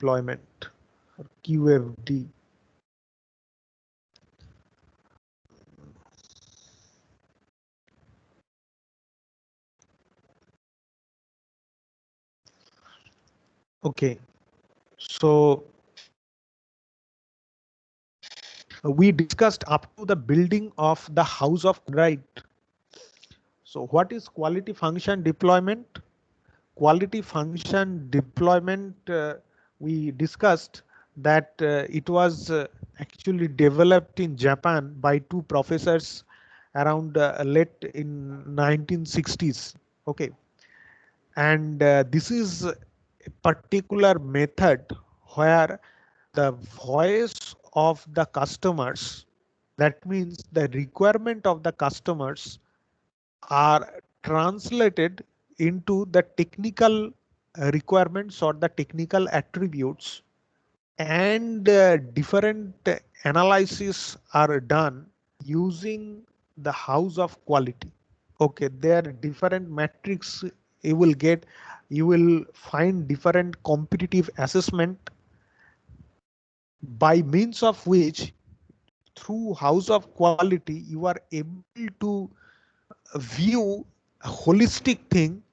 deployment or QFD. Okay, so we discussed up to the building of the house of right. So what is quality function deployment? Quality function deployment, we discussed that it was actually developed in Japan by two professors around late in 1960s. Okay, and this is a particular method where the voice of the customers, that means the requirement of the customers, are translated into the technical requirements or the technical attributes, and different analysis are done using the house of quality. Okay, there are different metrics you will get. You will find different competitive assessment by means of which, through house of quality, you are able to view a holistic thing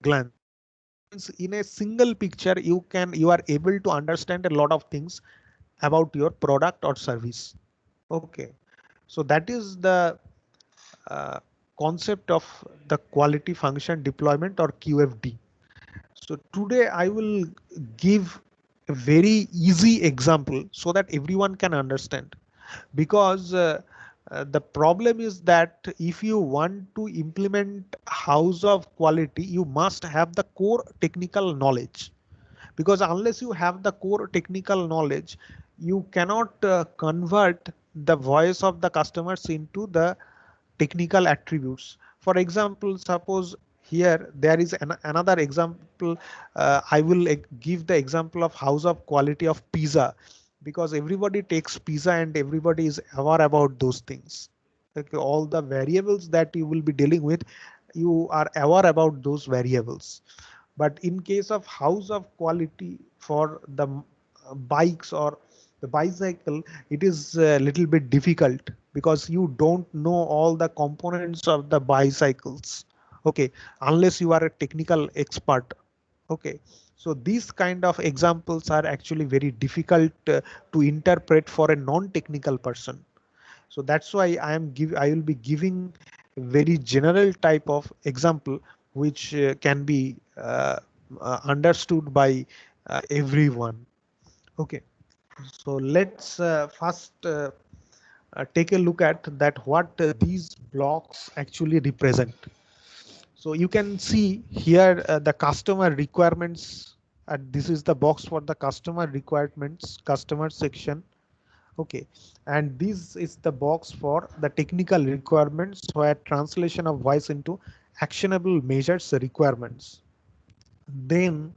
glance. In a single picture, you are able to understand a lot of things about your product or service. Okay, so that is the uh, concept of the quality function deployment or QFD. So today I will give a very easy example so that everyone can understand, because the problem is that if you want to implement house of quality, you must have the core technical knowledge, because unless you have the core technical knowledge, you cannot convert the voice of the customers into the technical attributes. For example, suppose here there is another example. I will give the example of house of quality of pizza, because everybody takes pizza and everybody is aware about those things. Okay, all the variables that you will be dealing with, you are aware about those variables. But in case of house of quality for the bikes or the bicycle, it is a little bit difficult because you don't know all the components of the bicycles. Okay, unless you are a technical expert. Okay, so these kind of examples are actually very difficult to interpret for a non-technical person. So that's why I will be giving a very general type of example which can be understood by everyone. Okay, so let's first take a look at that what these blocks actually represent. So you can see here the customer requirements, and this is the box for the customer requirements, customer section. Okay, and this is the box for the technical requirements, where translation of voice into actionable measures requirements. Then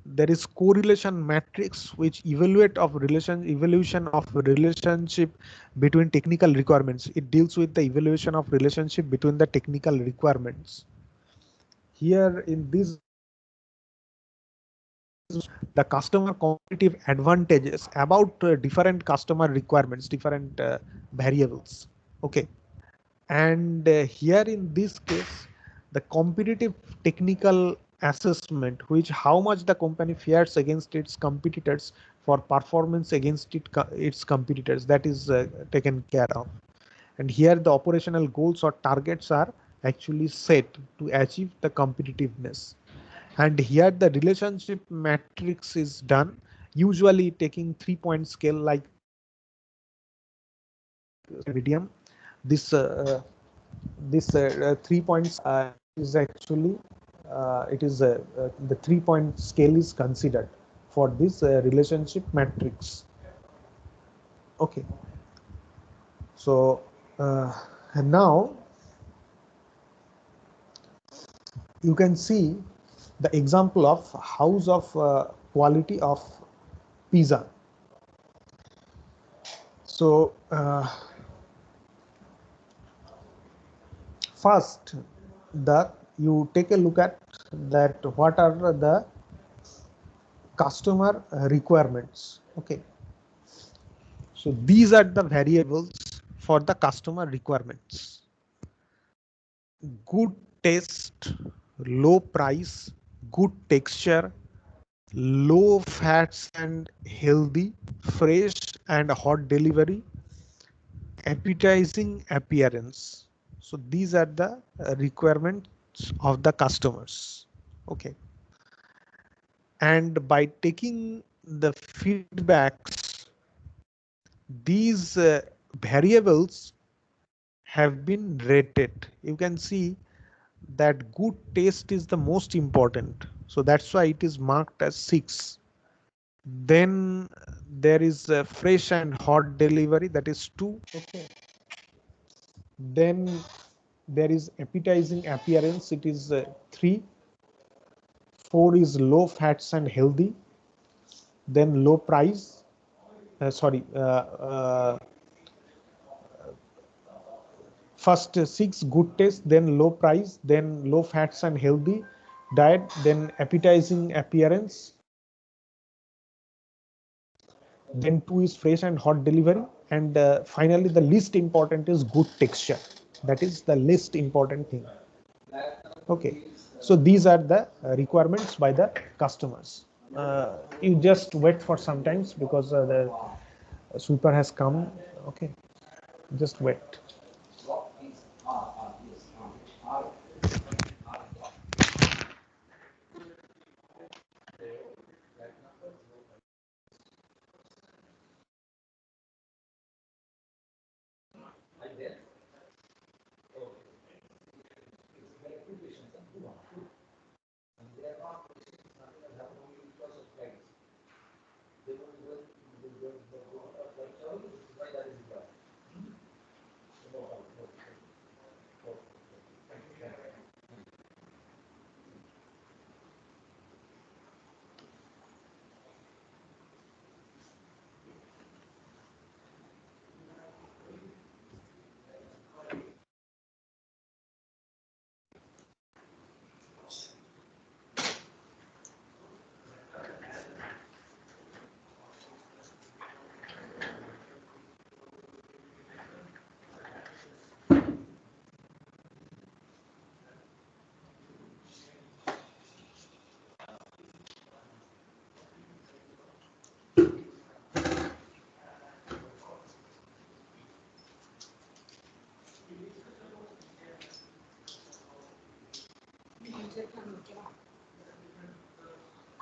there is correlation matrix, which evaluation of relationship between technical requirements. It deals with the evaluation of relationship between the technical requirements. Here in this, the customer competitive advantages about different customer requirements, different variables. Okay, and here in this case, the competitive technical assessment, which how much the company fares against its competitors for performance against its competitors, that is taken care of. And here the operational goals or targets are actually set to achieve the competitiveness. And here the relationship matrix is done, usually taking 3-point scale like medium. This 3 points is actually it is the 3-point scale is considered for this relationship matrix. Okay, so and now you can see the example of house of quality of pizza. So first, the you take a look at that what are the customer requirements. Okay, so these are the variables for the customer requirements: good taste, low price, good texture, low fats and healthy, fresh and hot delivery, appetizing appearance. So these are the requirements of the customers. Okay. And by taking the feedbacks, these variables have been rated. You can see that good taste is the most important. So that's why it is marked as 6. Then there is fresh and hot delivery, that is 2. Okay. Then there is appetizing appearance, it is 3. 4 is low fats and healthy. Then low price, sorry, first 6 good taste, then low price, then low fats and healthy diet, then appetizing appearance, then 2 is fresh and hot delivery, and finally the least important is good texture. That is the least important thing. Okay, so these are the requirements by the customers. You just wait for some times because the sweeper has come. Okay, just wait.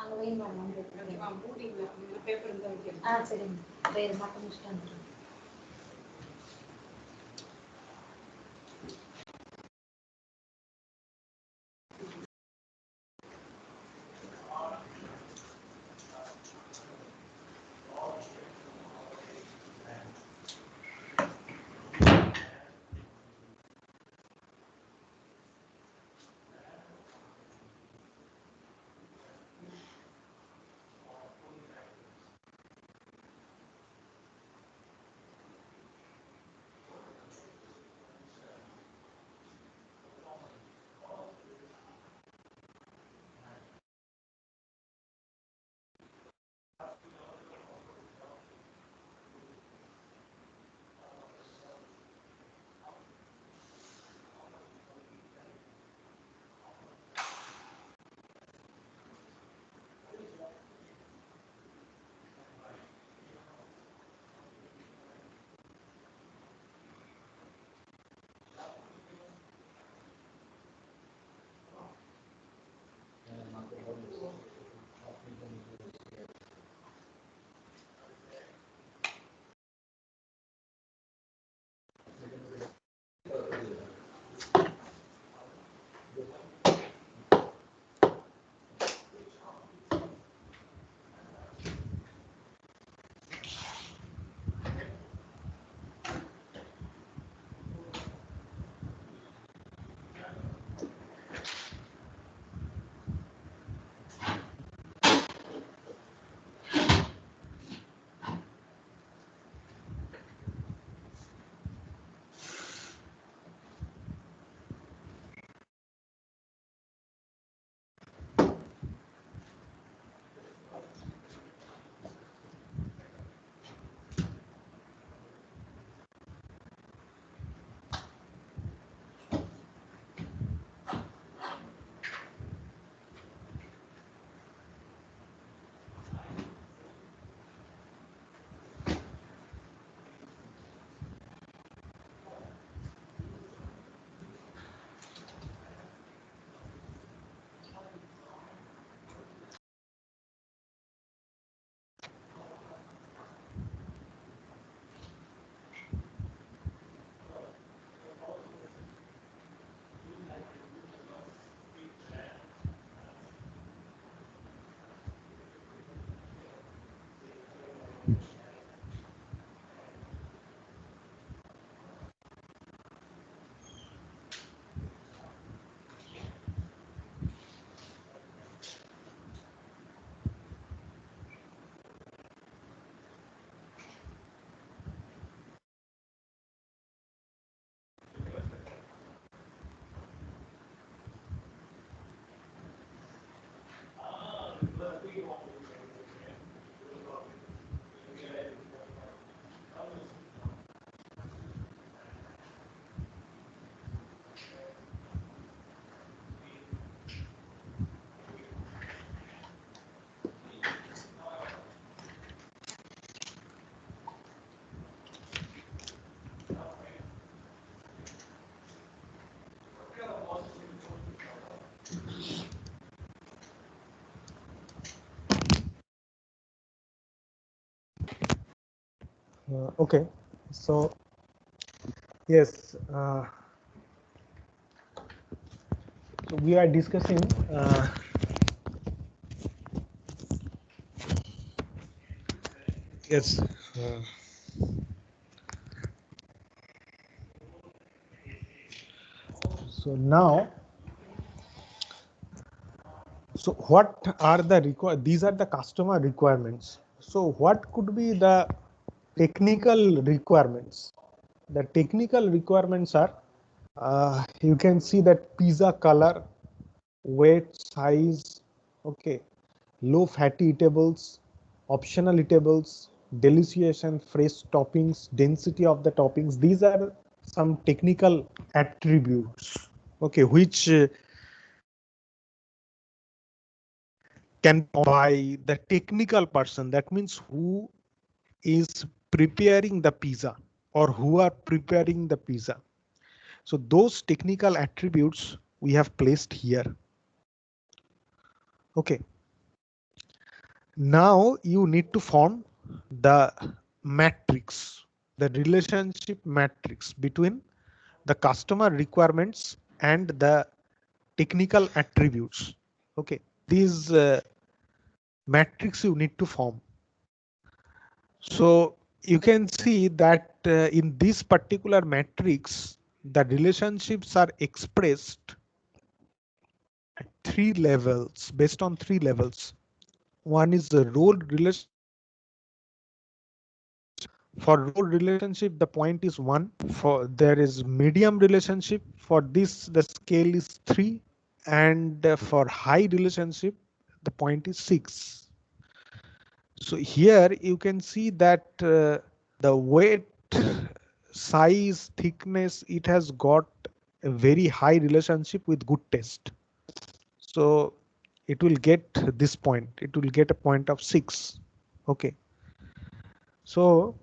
அங்கே vein பண்ணலாம் paper சரிங்க வேறு மட்டும் முடிச்சுட்டு வந்துடுறேன். Okay, so yes, so we are discussing yes. So now, so what are the these are the customer requirements. So what could be the technical requirements? The technical requirements are you can see that pizza color, weight, size, okay, low fatty eatables, optional eatables, delicious and fresh toppings, density of the toppings. These are some technical attributes, okay, which can by the technical person. That means who is preparing the pizza or who are preparing the pizza. So those technical attributes we have placed here. Okay. Now you need to form the matrix, the relationship matrix between the customer requirements and the technical attributes. Okay. These matrix you need to form. So you can see that in this particular matrix, the relationships are expressed at three levels, based on three levels. One is the role relation. For role relationship, the point is 1. For there is medium relationship. For this, the scale is 3. And for high relationship, the point is 6. So here you can see that the weight, size, thickness, it has got a very high relationship with good taste. So it will get this point. It will get a point of 6. Okay. So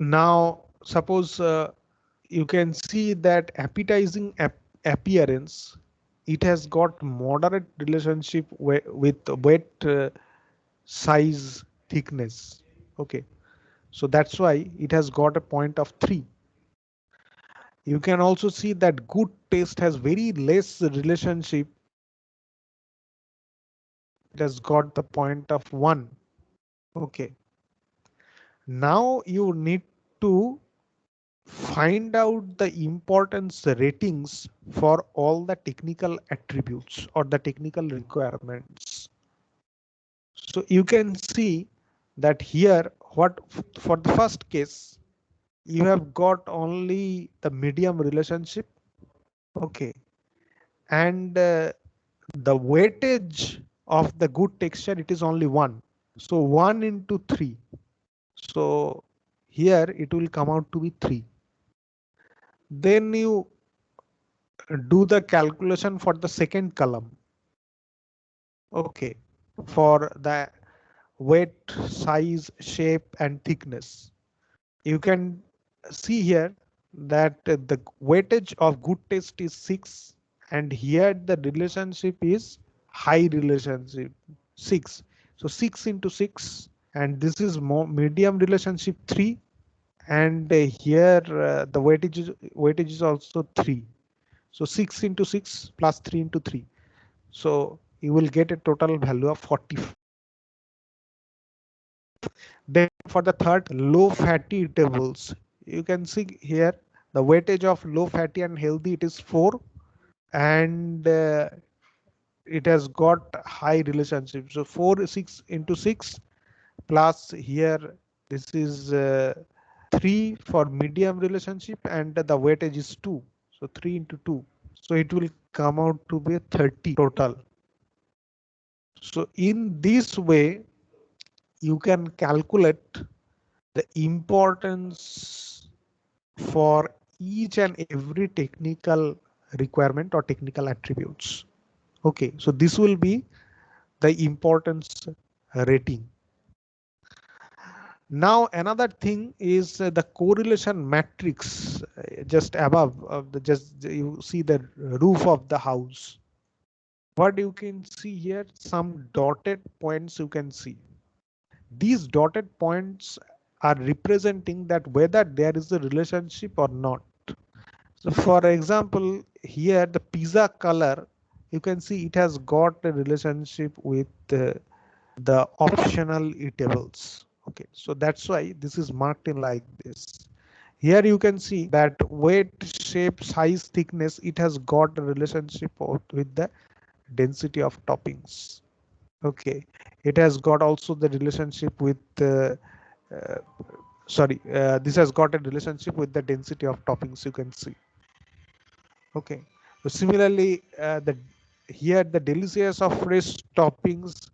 now suppose you can see that appetizing appearance, it has got moderate relationship with weight, size, thickness. Okay, so that's why it has got a point of 3. You can also see that good taste has very less relationship. It has got the point of 1. Okay, now you need to find out the importance ratings for all the technical attributes or the technical requirements. So you can see that here, what for the first case, you have got only the medium relationship. Okay. And the weightage of the good texture, it is only 1. So 1 into 3. So here it will come out to be 3. Then you do the calculation for the second column. Okay, for the weight, size, shape, and thickness. You can see here that the weightage of good taste is 6, and here the relationship is high relationship 6. So 6 into 6, and this is more medium relationship 3, and here the weightage is also 3. So 6 into 6 plus 3 into 3. So you will get a total value of 40. Then for the third, low fatty eatables, you can see here the weightage of low fatty and healthy, it is 4, and it has got high relationship. So 4 6 into 6 plus here this is 3 for medium relationship, and the weightage is 2. So 3 into 2. So it will come out to be 30 total. So in this way, you can calculate the importance for each and every technical requirement or technical attributes. Okay, so this will be the importance rating. Now another thing is the correlation matrix just above of the, just you see the roof of the house. What you can see here, some dotted points you can see. These dotted points are representing that whether there is a relationship or not. So for example, here the pizza color, you can see it has got a relationship with the optional eatables. Okay, so that's why this is marked in like this. Here you can see that weight, shape, size, thickness, it has got a relationship with the density of toppings. Okay, it has got also the relationship with uh, this has got a relationship with the density of toppings, you can see. Okay, so similarly, the here the delicious of fresh toppings,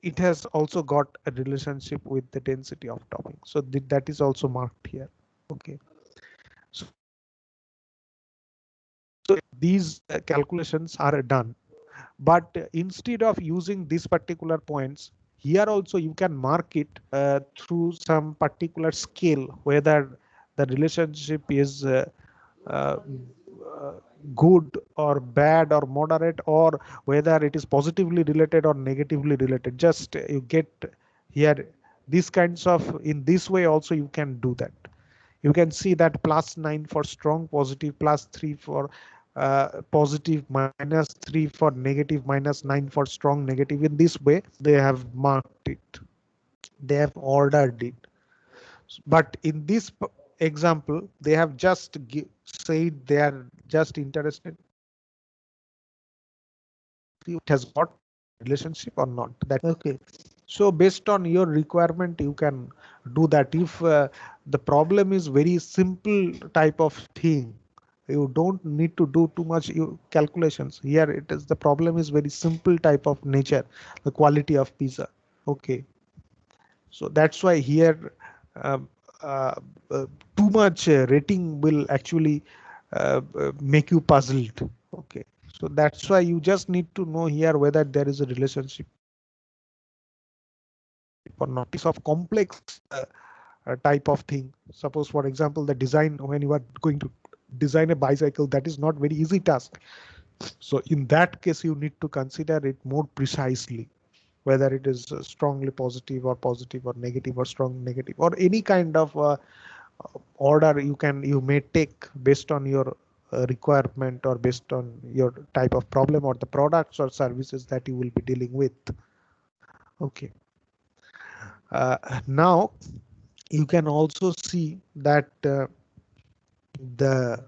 it has also got a relationship with the density of topping. So that is also marked here. Okay. So these calculations are done, but instead of using these particular points, here also you can mark it through some particular scale, whether the relationship is uh, uh, good or bad or moderate, or whether it is positively related or negatively related. Just you get here these kinds of, in this way also you can do that. You can see that +9 for strong positive, +3 for positive, -3 for negative, -9 for strong negative. In this way they have marked it, they have ordered it. But in this example, they have just said they are just interested it has got relationship or not. That okay. So based on your requirement, you can do that. If the problem is very simple type of thing, you don't need to do too much calculations. Here it is, the problem is very simple type of nature, the quality of pizza. Okay. So that's why here um, uh, too much rating will actually make you puzzled. Okay, so that's why you just need to know here whether there is a relationship or not. It's of complex type of thing. Suppose, for example, the design, when you are going to design a bicycle, that is not very easy task. So in that case, you need to consider it more precisely, whether it is strongly positive or negative or strong negative, or any kind of order you may take based on your requirement or based on your type of problem or the products or services that you will be dealing with. Okay. Now you can also see that the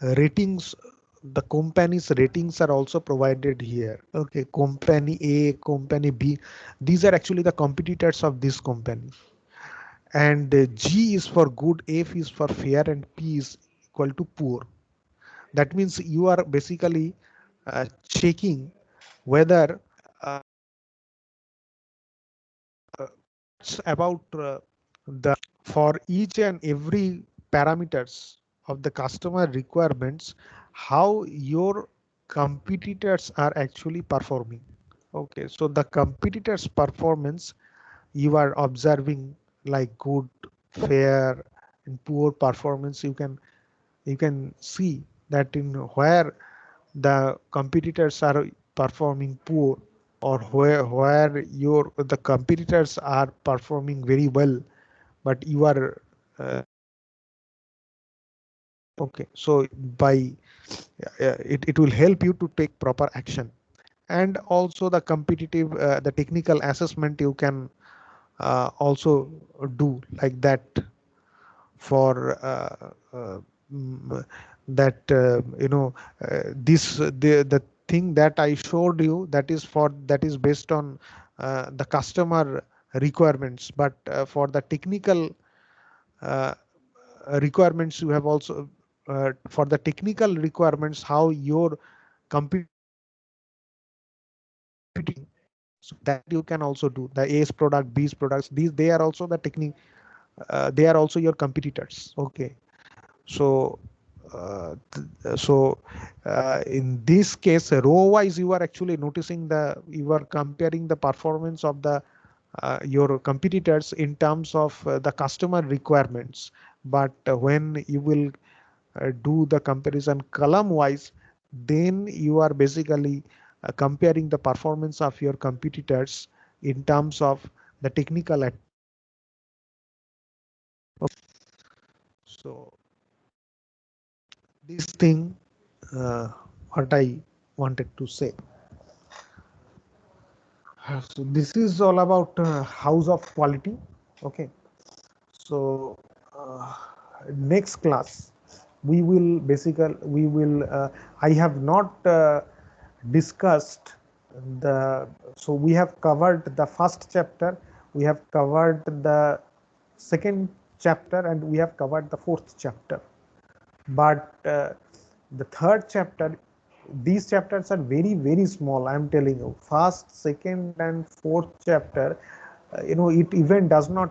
ratings, the company's ratings are also provided here. Okay, company A, company B, these are actually the competitors of this company. And G is for good, F is for fair, and P is equal to poor. That means you are basically checking whether it's about the for each and every parameters of the customer requirements, how your competitors are actually performing. Okay, so the competitors performance you are observing, like good, fair, and poor performance. You can see that in where the competitors are performing poor, or where the competitors are performing very well, but you are okay. So by it will help you to take proper action. And also the competitive the technical assessment you can also do like that for that this the thing that I showed you, that is based on the customer requirements, but for the technical uh, requirements you have also for the technical requirements, how your computing, so that you can also do the A's product, B's products, these they are also the technique, they are also your competitors. Okay, so in this case row wise you are actually noticing you are comparing the performance of the your competitors in terms of the customer requirements. But when you will do the comparison column wise, then you are basically comparing the performance of your competitors in terms of the technical So this thing, what I wanted to say. So this is all about house of quality. Okay. So next class I have not discussed the, so we have covered the first chapter, we have covered the second chapter, and we have covered the fourth chapter. But the third chapter, these chapters are very, very small. I am telling you, first, second, and fourth chapter, it even does not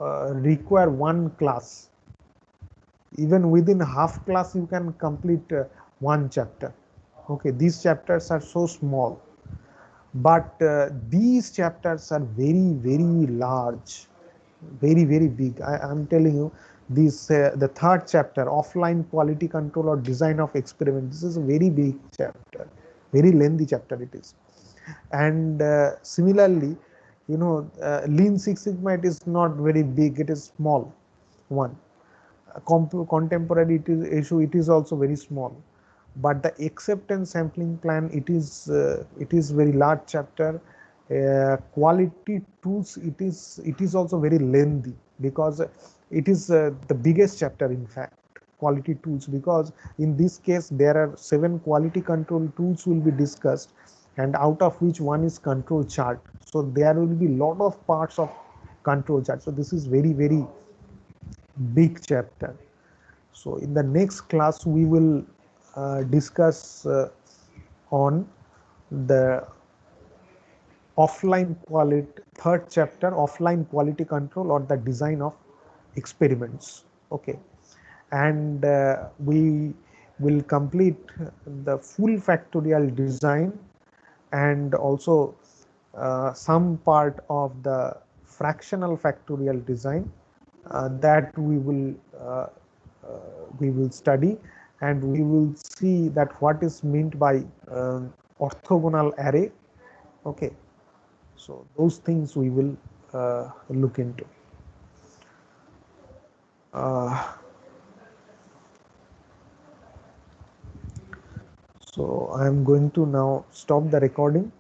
require one class. Even within half class, you can complete one chapter. Okay, these chapters are so small, but these chapters are very, very large, very, very big. I'm telling you, this the third chapter, offline quality control or design of experiment. This is a very big chapter, very lengthy chapter it is. And similarly, Lean Six Sigma, it is not very big, it is small one. Contemporary issue, it is also very small. But the acceptance sampling plan, it is very large chapter. Quality tools, it is also very lengthy, because it is the biggest chapter, in fact, quality tools, because in this case there are 7 quality control tools will be discussed, and out of which one is control chart. So there will be lot of parts of control chart. So this is very, very big chapter. So in the next class we will discuss on the offline quality, third chapter, offline quality control or the design of experiments. Okay, and we will complete the full factorial design, and also some part of the fractional factorial design that uh, we will study, and we will see that what is meant by orthogonal array. Okay, so those things we will look into. uh, so I am going to now stop the recording.